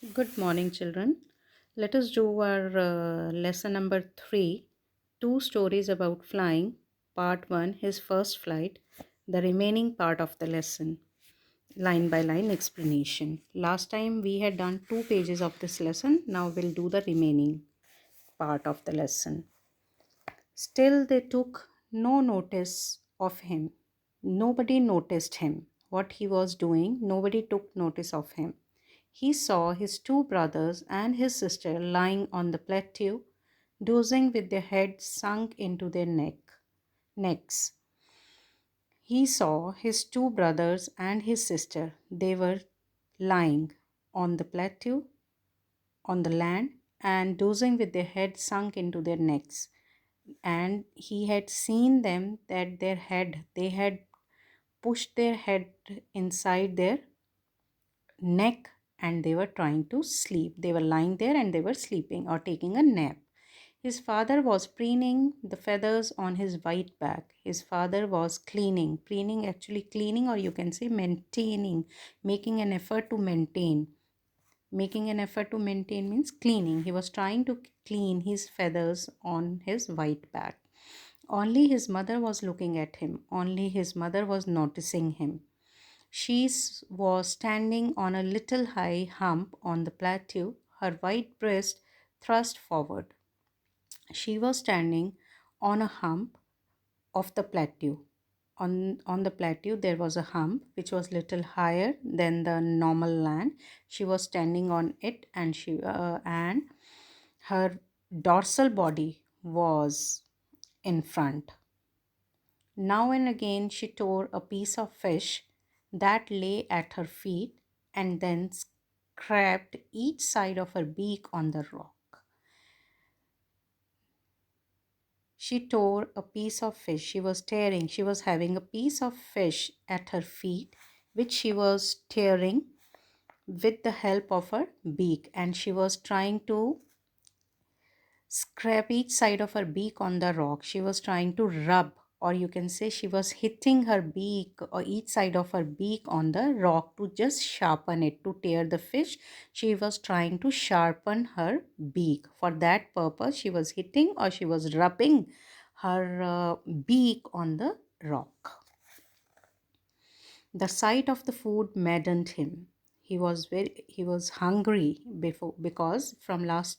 Good morning, children. Let us do our lesson number 3, Two Stories About Flying, Part 1, His First Flight, the remaining part of the lesson, line by line explanation. Last time we had done 2 pages of this lesson, now we'll do the remaining part of the lesson. Still, they took no notice of him. Nobody noticed him. What he was doing, nobody took notice of him. He saw his two brothers and his sister lying on the plateau, dozing with their heads sunk into their necks. He saw his two brothers and his sister. They were lying on the plateau, on the land, and dozing with their heads sunk into their necks. And he had seen them that they had pushed their head inside their neck and they were trying to sleep. They were lying there and they were sleeping or taking a nap. His father was preening the feathers on his white back. His father was preening actually cleaning, or you can say maintaining, making an effort to maintain. Making an effort to maintain means cleaning. He was trying to clean his feathers on his white back. Only his mother was looking at him. Only his mother was noticing him. Was standing on a little high hump on the plateau, her white breast thrust forward. She was standing on a hump of the plateau. On the plateau, there was a hump which was little higher than the normal land. She was standing on it, and her dorsal body was in front. Now and again she tore a piece of fish that lay at her feet and then scraped each side of her beak on the rock. She tore a piece of fish. She was having a piece of fish at her feet, which she was tearing with the help of her beak, and she was trying to scrape each side of her beak on the rock. She was trying to rub, or you can say she was hitting her beak or each side of her beak on the rock to just sharpen it, to tear the fish. She was trying to sharpen her beak. For that purpose, she was hitting or she was rubbing her beak on the rock. The sight of the food maddened him. He was hungry before, because from last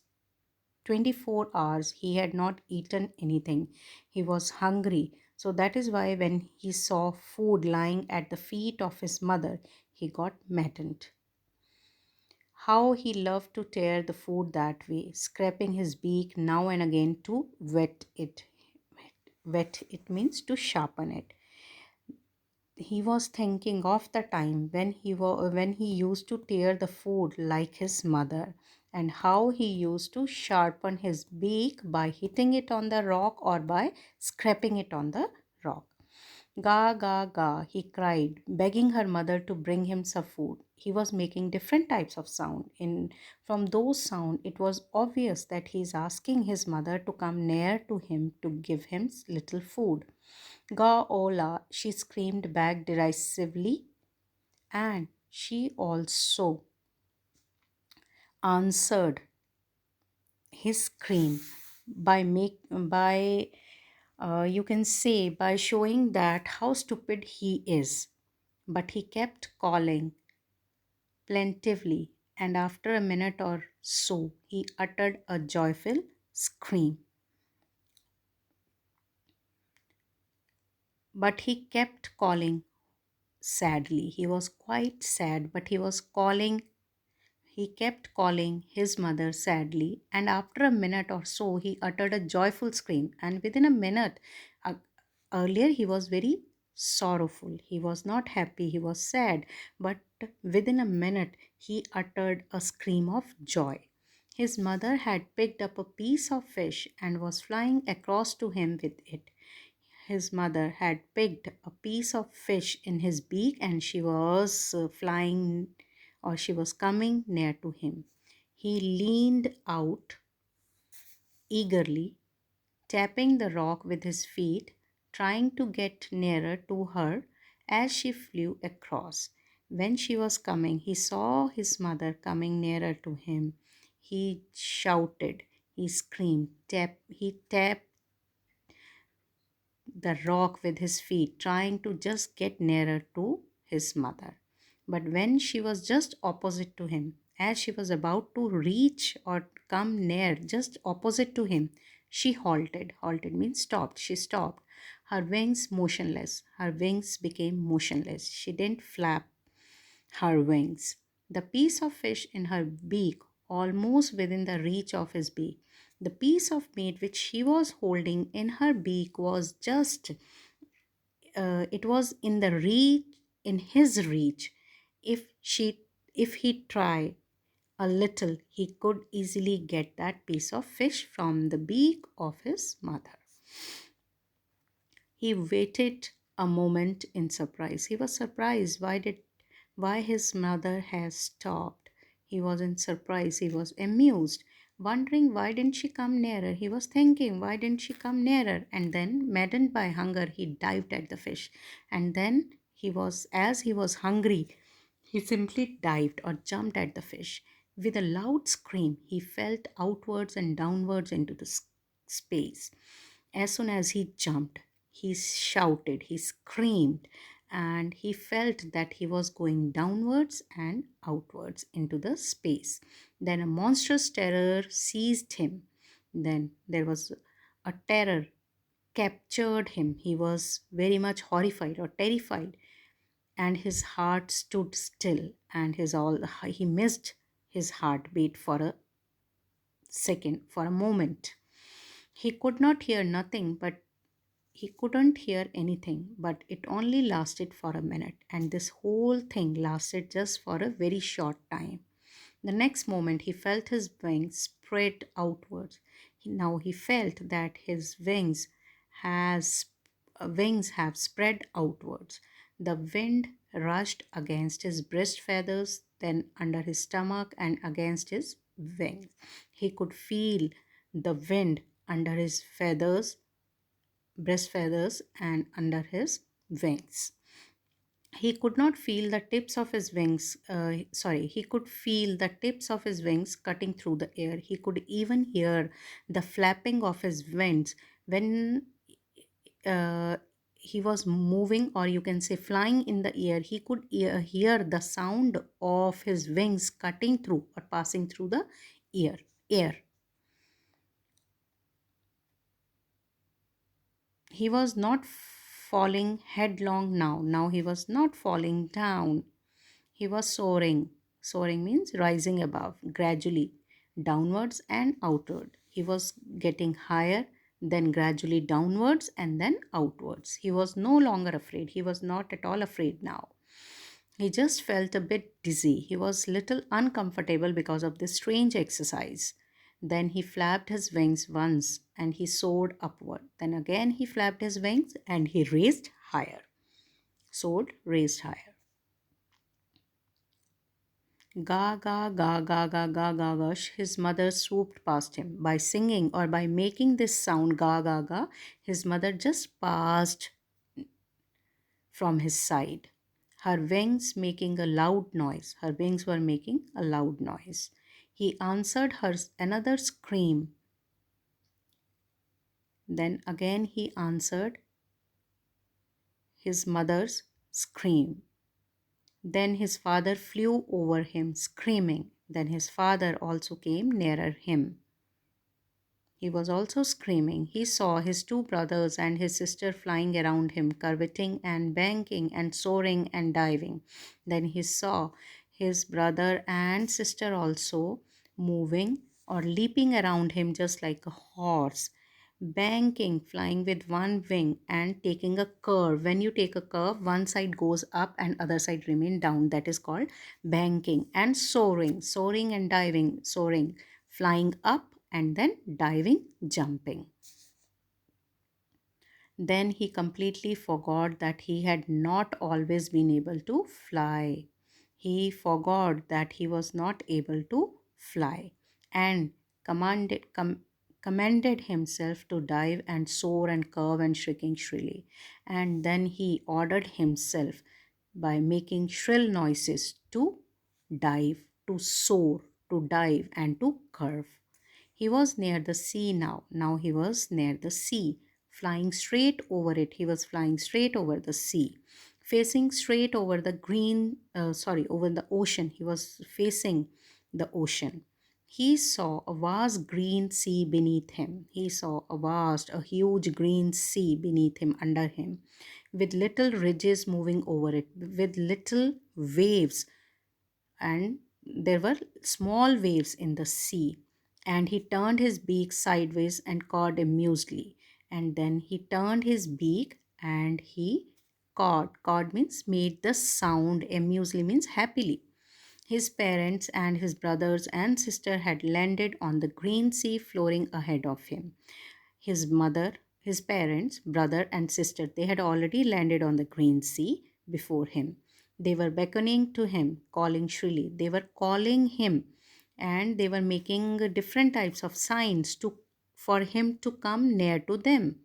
24 hours he had not eaten anything. He was hungry. So that is why when he saw food lying at the feet of his mother, he got maddened. How he loved to tear the food that way, scraping his beak now and again to wet it. Wet it means to sharpen it. He was thinking of the time when he used to tear the food like his mother, and how he used to sharpen his beak by hitting it on the rock or by scraping it on the rock. Ga, ga, ga, he cried, begging her mother to bring him some food. He was making different types of sound. From those sound, it was obvious that he is asking his mother to come near to him to give him little food. Ga Ola, she screamed back derisively, and she also answered his scream by you can say by showing that how stupid he is. But he kept calling plaintively, and after a minute or so, he uttered a joyful scream. But he kept calling sadly. He was quite sad, but he kept calling his mother sadly, and after a minute or so, he uttered a joyful scream. And within a minute, uh, earlier he was very sorrowful. He was not happy, he was sad, but within a minute, he uttered a scream of joy. His mother had picked up a piece of fish and was flying across to him with it. His mother had picked a piece of fish in his beak, and she was flying, or she was coming near to him. He leaned out eagerly, tapping the rock with his feet, trying to get nearer to her as she flew across. When she was coming, he saw his mother coming nearer to him. He shouted, he screamed, he tapped the rock with his feet, trying to just get nearer to his mother. But when she was just opposite to him, as she was about to reach or come near, just opposite to him, she halted. Halted means stopped. She stopped. Her wings motionless. Her wings became motionless. She didn't flap her wings. The piece of fish in her beak, almost within the reach of his beak. The piece of meat which she was holding in her beak was just, it was in the reach, in his reach. If she, if he tried a little, he could easily get that piece of fish from the beak of his mother. He waited a moment in surprise. He was surprised why his mother has stopped. He wasn't surprised, he was amused, wondering why didn't she come nearer. He was thinking, why didn't she come nearer? And then, maddened by hunger, he dived at the fish. And then as he was hungry, he simply dived or jumped at the fish. With a loud scream, he fell outwards and downwards into the space. As soon as he jumped, he shouted, he screamed, and he felt that he was going downwards and outwards into the space. Then a monstrous terror seized him. Then there was a terror captured him. He was very much horrified or terrified, and his heart stood still, and he missed his heartbeat for a second, for a moment. He could not hear nothing, but he couldn't hear anything, but it only lasted for a minute, and this whole thing lasted just for a very short time. The next moment, he felt his wings spread outwards. Now he felt that his has wings have spread outwards. The wind rushed against his breast feathers, then under his stomach and against his wings. He could feel the wind under his breast feathers, and under his wings. He could not feel the tips of his wings, he could feel the tips of his wings cutting through the air. He could even hear the flapping of his wings when he was moving, or you can say flying in the air. He could hear the sound of his wings cutting through or passing through the air. He was not falling headlong now. Now he was not falling down. He was soaring. Soaring means rising above, gradually, downwards and outward. He was getting higher, then gradually downwards and then outwards. He was no longer afraid. He was not at all afraid now. He just felt a bit dizzy. He was little uncomfortable because of this strange exercise. Then he flapped his wings once and he soared upward. Then again he flapped his wings and he raised higher. Soared, raised higher. Ga ga ga ga ga ga ga gosh, his mother swooped past him. By singing or by making this sound ga ga ga, his mother just passed from his side. Her wings making a loud noise. Her wings were making a loud noise. He answered her another scream. Then again he answered his mother's scream. Then his father flew over him, screaming. Then his father also came nearer him. He was also screaming. He saw his two brothers and his sister flying around him, curveting and banking and soaring and diving. Then he saw his brother and sister also moving or leaping around him just like a horse, banking, flying with one wing and taking a curve. When you take a curve, one side goes up and other side remain down. That is called banking. And soaring, soaring and diving, soaring, flying up and then diving, jumping. Then he completely forgot that he had not always been able to fly. He forgot that he was not able to fly and commanded himself to dive and soar and curve and shrieking shrilly. And then he ordered himself, by making shrill noises to dive, to soar, to dive, and to curve. He was near the sea now. Now he was near the sea, flying straight over it. He was flying straight over the sea, facing straight over the over the ocean. He was facing the ocean. He saw a vast green sea beneath him. He saw a huge green sea beneath him, under him, with little ridges moving over it, with little waves, and there were small waves in the sea. And he turned his beak sideways and cawed amusedly. And then he turned his beak and he cawed. Cawed means made the sound. Amusedly means happily. His parents and his brothers and sister had landed on the green sea flooring ahead of him. His mother, his parents, brother, and sister, they had already landed on the green sea before him. They were beckoning to him, calling shrilly. They were calling him, and they were making different types of signs for him to come near to them.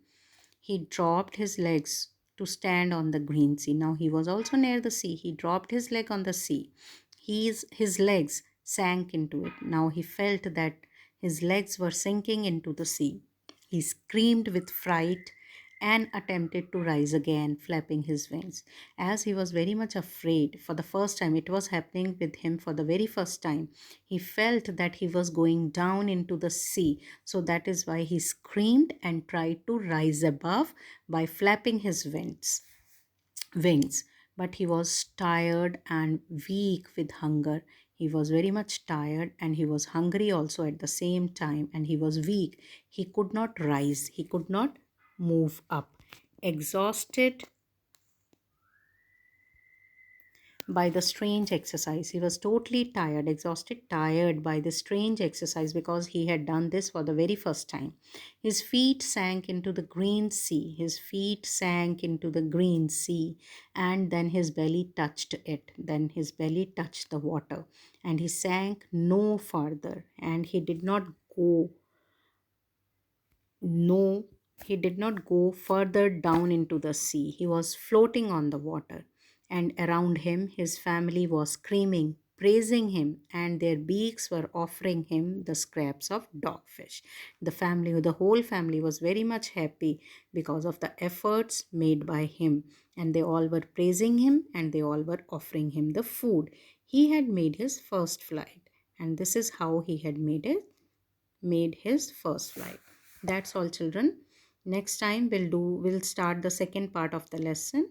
He dropped his legs to stand on the green sea. Now he was also near the sea. He dropped his leg on the sea. His legs sank into it. Now he felt that his legs were sinking into the sea. He screamed with fright and attempted to rise again, flapping his wings. As he was very much afraid for the first time, it was happening with him for the very first time. He felt that he was going down into the sea. So that is why he screamed and tried to rise above by flapping his wings. But he was tired and weak with hunger. He was very much tired and he was hungry also at the same time, and he was weak. He could not rise, he could not move up. Exhausted by the strange exercise. He was totally tired, exhausted, tired by the strange exercise because he had done this for the very first time. His feet sank into the green sea. His feet sank into the green sea, and then his belly touched it. Then his belly touched the water, and he sank no further, and he did not go no, he did not go further down into the sea. He was floating on the water, and around him, his family was screaming, praising him, and their beaks were offering him the scraps of dogfish. The whole family was very much happy because of the efforts made by him, and they all were praising him and they all were offering him the food. He had made his first flight, and this is how he had made his first flight. That's all, children. Next time we'll start the second part of the lesson.